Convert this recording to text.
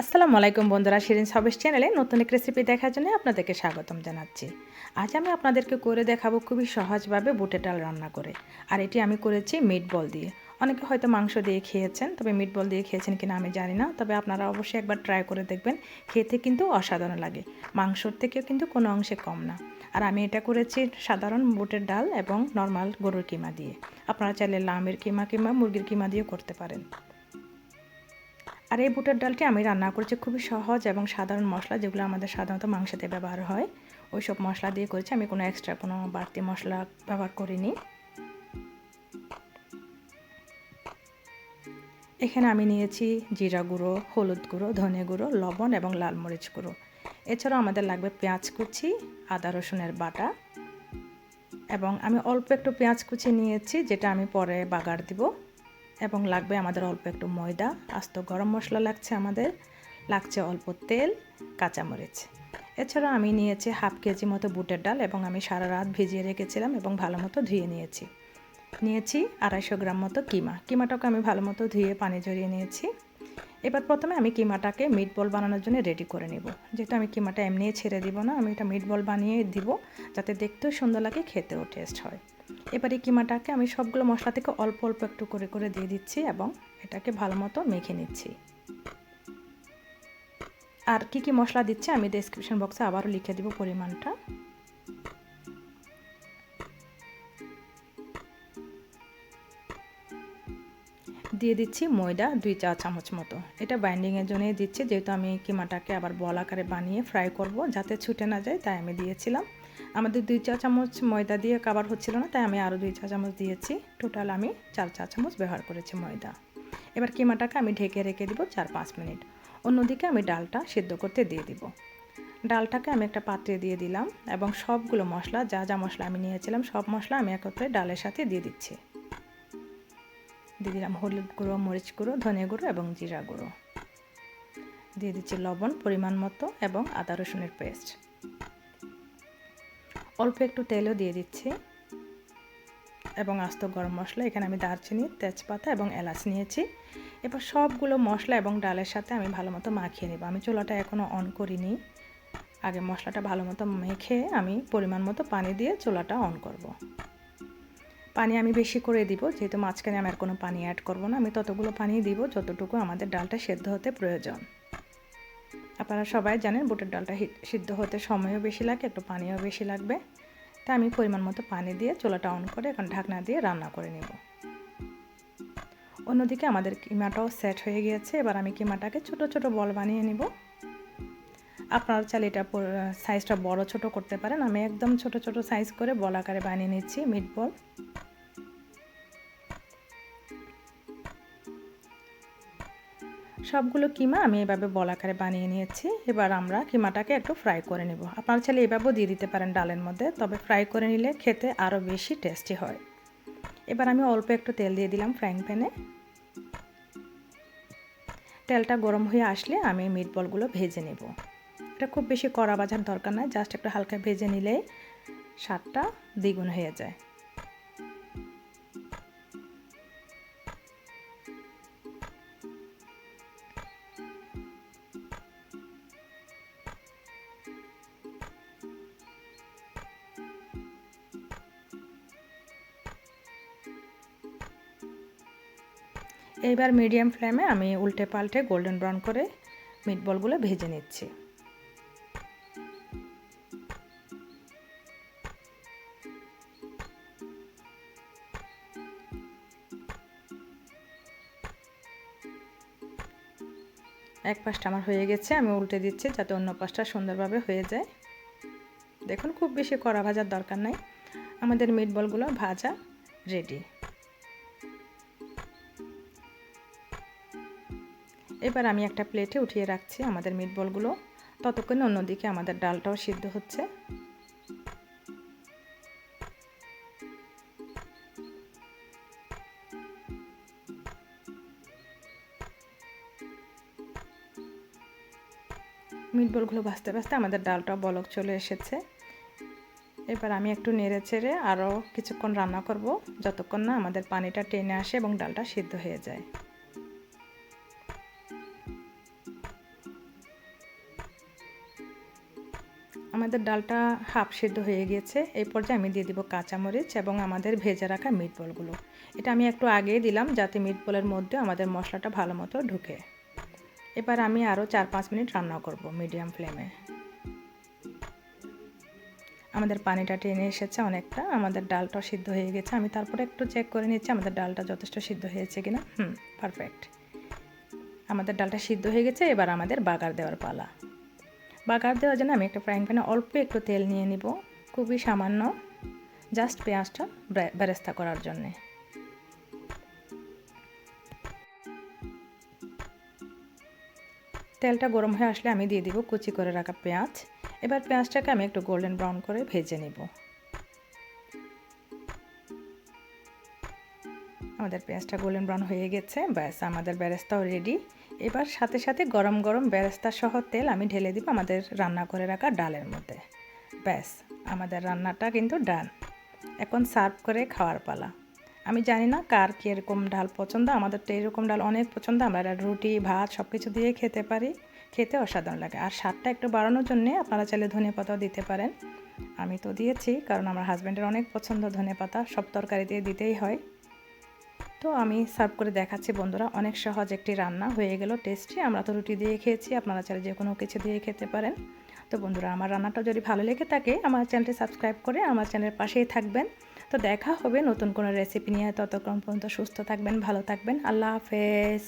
আসসালামু আলাইকুম বন্ধুরা, শিরিন হবিস চ্যানেলে নতুন এক রেসিপি দেখার জন্য আপনাদেরকে স্বাগতম জানাচ্ছি। আজ আমি আপনাদেরকে করে দেখাবো খুবই সহজভাবে বুটের ডাল রান্না করে। আর এটি আমি করেছি মিট বল দিয়ে। অনেকে হয়তো মাংস দিয়ে খেয়েছেন, তবে মিট বল দিয়ে খেয়েছেন কিনা আমি জানি না। তবে আপনারা অবশ্যই একবার ট্রাই করে দেখবেন, খেতে কিন্তু অসাধারণ লাগে। মাংসর থেকেও কিন্তু কোনো অংশে কম না। আর আমি এটা করেছি সাধারণ বুটের ডাল এবং নর্মাল গরুর কিমা দিয়ে। আপনারা চাইলে লামের কিমা কিংবা মুরগির কিমা দিয়েও করতে পারেন। আর এই বুটের ডালটি আমি রান্না করেছি খুবই সহজ এবং সাধারণ মশলা, যেগুলো আমাদের সাধারণত মাংসতে ব্যবহার হয়, ওই সব মশলা দিয়ে করেছি। আমি কোনো এক্সট্রা কোনো বাড়তি মশলা ব্যবহার করিনি। এখানে আমি নিয়েছি জিরা গুঁড়ো, হলুদ গুঁড়ো, ধনে গুঁড়ো, লবণ এবং লাল মরিচ গুঁড়ো। এছাড়াও আমাদের লাগবে পেঁয়াজ কুচি, আদা রসুনের বাটা, এবং আমি অল্প একটু পেঁয়াজ কুচি নিয়েছি, যেটা আমি পরে বাগার দিব। এবং লাগবে আমাদের অল্প একটু ময়দা, আস্ত গরম মশলা লাগছে, আমাদের লাগছে অল্প তেল, কাঁচামরিচ। এছাড়া আমি নিয়েছি হাফ কেজি মতো বুটের ডাল, এবং আমি সারা রাত ভিজিয়ে রেখেছিলাম এবং ভালো মতো ধুয়ে নিয়েছি। 250 গ্রাম মতো কিমাটাকে আমি ভালো মতো ধুয়ে পানি ঝরিয়ে নিয়েছি। এবার প্রথমে আমি কিমাটাকে মিট বল বানানোর জন্য রেডি করে নেব। যেহেতু আমি কিমাটা এমনি ছেড়ে দিব না, আমি এটা মিট বল বানিয়ে দিব, যাতে দেখতেও সুন্দর লাগে, খেতেও টেস্ট হয়। এবার এই কিমাটাকে আমি সবগুলো মশলা থেকে অল্প অল্প একটু করে করে দিয়ে দিচ্ছি এবং এটাকে ভালো মতো মেখে নিচ্ছি। আর কি কি মশলা দিচ্ছি আমি ডেসক্রিপশন বক্সে আবারও লিখে দিব পরিমাণটা। দিয়ে দিচ্ছি ময়দা 2 চা চামচ মতো। এটা বাইন্ডিংয়ের জন্যই দিচ্ছি, যেহেতু আমি কিমাটাকে আবার বল আকারে বানিয়ে ফ্রাই করব, যাতে ছুটে না যায়, তাই আমি দিয়েছিলাম। আমাদের 2 চা চামচ ময়দা দিয়ে কাবার হচ্ছিল না, তাই আমি আরও 2 চা চামচ দিয়েছি। টোটাল আমি 4 চা চামচ ব্যবহার করেছি ময়দা। এবার কিমাটাকে আমি ঢেকে রেখে দিব 4-5 মিনিট। অন্যদিকে আমি ডালটা সিদ্ধ করতে দিয়ে দিব। ডালটাকে আমি একটা পাত্রে দিয়ে দিলাম এবং সবগুলো মশলা, যা যা মশলা আমি নিয়েছিলাম সব মশলা আমি একত্রে ডালের সাথে দিয়ে দিচ্ছি। দিয়ে দিলাম হলুদ গুঁড়ো, মরিচ গুঁড়ো, ধনে গুঁড়ো এবং জিরা গুঁড়ো। দিয়ে দিচ্ছি লবণ পরিমাণ মতো এবং আদা রসুনের পেস্ট। অল্প একটু তেলও দিয়ে দিচ্ছি এবং আস্ত গরম মশলা, এখানে আমি দারচিনি, তেজপাতা এবং এলাচ নিয়েছি। এবার সবগুলো মশলা এবং ডালের সাথে আমি ভালো মতো মাখিয়ে নেব। আমি চুলাটা এখনও অন করিনি, আগে মশলাটা ভালো মতো মেখে আমি পরিমাণ মতো পানি দিয়ে চুলাটা অন করব। পানি আমি বেশি করে দিব, যেহেতু মাঝখানে আমি আর কোনো পানি অ্যাড করব না। আমি ততগুলো পানি দিব যতটুকু আমাদের ডালটা সেদ্ধ হতে প্রয়োজন। আপনারা সবাই জানেন বুটের ডালটা সিদ্ধ হতে সময়ও বেশি লাগে, একটু পানিও বেশি লাগবে। তাই আমি পরিমাণ মতো পানি দিয়ে চুলাটা অন করে এখন ঢাকনা দিয়ে রান্না করে নেব। অন্যদিকে আমাদের কিমাটাও সেট হয়ে গিয়েছে। এবার আমি কিমাটাকে ছোট ছোট বল বানিয়ে নেব। আপনারা চাইলে এটা সাইজটা বড় ছোট করতে পারেন। আমি একদম ছোট ছোট সাইজ করে বল আকারে বানিয়ে নিচ্ছি মিট বল। সবগুলো কিমা আমি এভাবে বল আকারে বানিয়ে নিয়েছি। এবার আমরা কিমাটাকে একটু ফ্রাই করে নেব। আপনারা চাইলে এভাবেও দিয়ে দিতে পারেন ডালের মধ্যে, তবে ফ্রাই করে নিলে খেতে আরও বেশি টেস্টি হয়। এবার আমি অল্প একটু তেল দিয়ে দিলাম ফ্রাইং প্যানে। তেলটা গরম হয়ে আসলে আমি মিট বলগুলো ভেজে নেব। এটা খুব বেশি কড়া ভাজার দরকার নয়, জাস্ট একটু হালকা ভেজে নিলেই স্বাদটা দ্বিগুণ হয়ে যায়। এইবার মিডিয়াম ফ্লেমে আমি উল্টে পাল্টে গোল্ডেন ব্রাউন করে মিট বলগুলো ভেজে নিচ্ছি। এক পাশটা আমার হয়ে গেছে, আমি উল্টে দিচ্ছি যাতে অন্য পাশটা সুন্দরভাবে হয়ে যায়। দেখুন, খুব বেশি কড়া ভাজার দরকার নাই, আমাদের মিট বলগুলো ভাজা রেডি। এবার আমি একটা প্লেটে উঠিয়ে রাখছি আমাদের মিট বলগুলো। ততক্ষণে অন্যদিকে আমাদের ডালটাও সিদ্ধ হচ্ছে। মিট বলগুলো ভাজতে ভাজতে আমাদের ডালটাও বলক চলে এসেছে। এবার আমি একটু নেড়ে চেড়ে আরও কিছুক্ষণ রান্না করব, যতক্ষণ না আমাদের পানিটা টেনে আসে এবং ডালটা সিদ্ধ হয়ে যায়। আমাদের ডালটা হাফ সিদ্ধ হয়ে গিয়েছে। এই পর্যায়ে আমি দিয়ে দিব কাঁচামরিচ এবং আমাদের ভেজে রাখা মিটবলগুলো। এটা আমি একটু আগেই দিলাম যাতে মিটবলের মধ্যে আমাদের মশলাটা ভালো মতো ঢুকে। এবার আমি আরও 4-5 মিনিট রান্না করব মিডিয়াম ফ্লেমে। আমাদের পানিটা টেনে এসেছে অনেকটা, আমাদের ডালটা সিদ্ধ হয়ে গেছে। আমি তারপরে একটু চেক করে নিচ্ছি আমাদের ডালটা যথেষ্ট সিদ্ধ হয়েছে কিনা। পারফেক্ট। আমাদের ডালটা সিদ্ধ হয়ে গেছে। এবার আমাদের বাগার দেওয়ার পালা। বাগার দেওয়ার জন্য আমি একটা ফ্রাইং প্যানে অল্প একটু তেল নিয়ে নিব, খুবই সামান্য, জাস্ট পেঁয়াজটা বেরেস্তা করার জন্যে। তেলটা গরম হয়ে আসলে আমি দিয়ে দিব কুচি করে রাখা পেঁয়াজ। এবার পেঁয়াজটাকে আমি একটু গোল্ডেন ব্রাউন করে ভেজে নিব। আমাদের পেঁয়াজটা গোল্ডেন ব্রাউন হয়ে গেছে। ব্যাস, আমাদের বেরেস্তাও রেডি। এবার সাথে সাথে গরম গরম বেরেস্তা সহ তেল আমি ঢেলে দিব আমাদের রান্না করে রাখা ডালের মধ্যে। ব্যাস, আমাদের রান্নাটা কিন্তু ডান। এখন সার্ভ করে খাওয়ার পালা। আমি জানি না কার কীরকম ডাল পছন্দ, আমাদের তো এরকম ডাল অনেক পছন্দ। আমরা রুটি ভাত সব কিছু দিয়ে খেতে পারি, খেতে অসাধারণ লাগে। আর স্বাদটা একটু বাড়ানোর জন্যে আপনারা চাইলে ধনেপাতাও দিতে পারেন। আমি তো দিয়েছি কারণ আমার হাজব্যান্ডের অনেক পছন্দ ধনেপাতা, সব তরকারি দিয়ে দিতেই হয়। তো আমি সার্ভ করে দেখাচ্ছি বন্ধুরা। অনেক সহজ একটি রান্না হয়ে গেল, টেস্টি। আমরা তো রুটি দিয়ে খেয়েছি, আপনারা চাইলে যে কোনো কিছু দিয়ে খেতে পারেন। তো বন্ধুরা, আমার রান্নাটা যদি ভালো লেগে থাকে আমার চ্যানেলটি সাবস্ক্রাইব করে আমার চ্যানেলের পাশেই থাকবেন। তো দেখা হবে নতুন কোনো রেসিপি নিয়ে। ততক্ষণ পর্যন্ত সুস্থ থাকবেন, ভালো থাকবেন। আল্লাহ হাফেজ।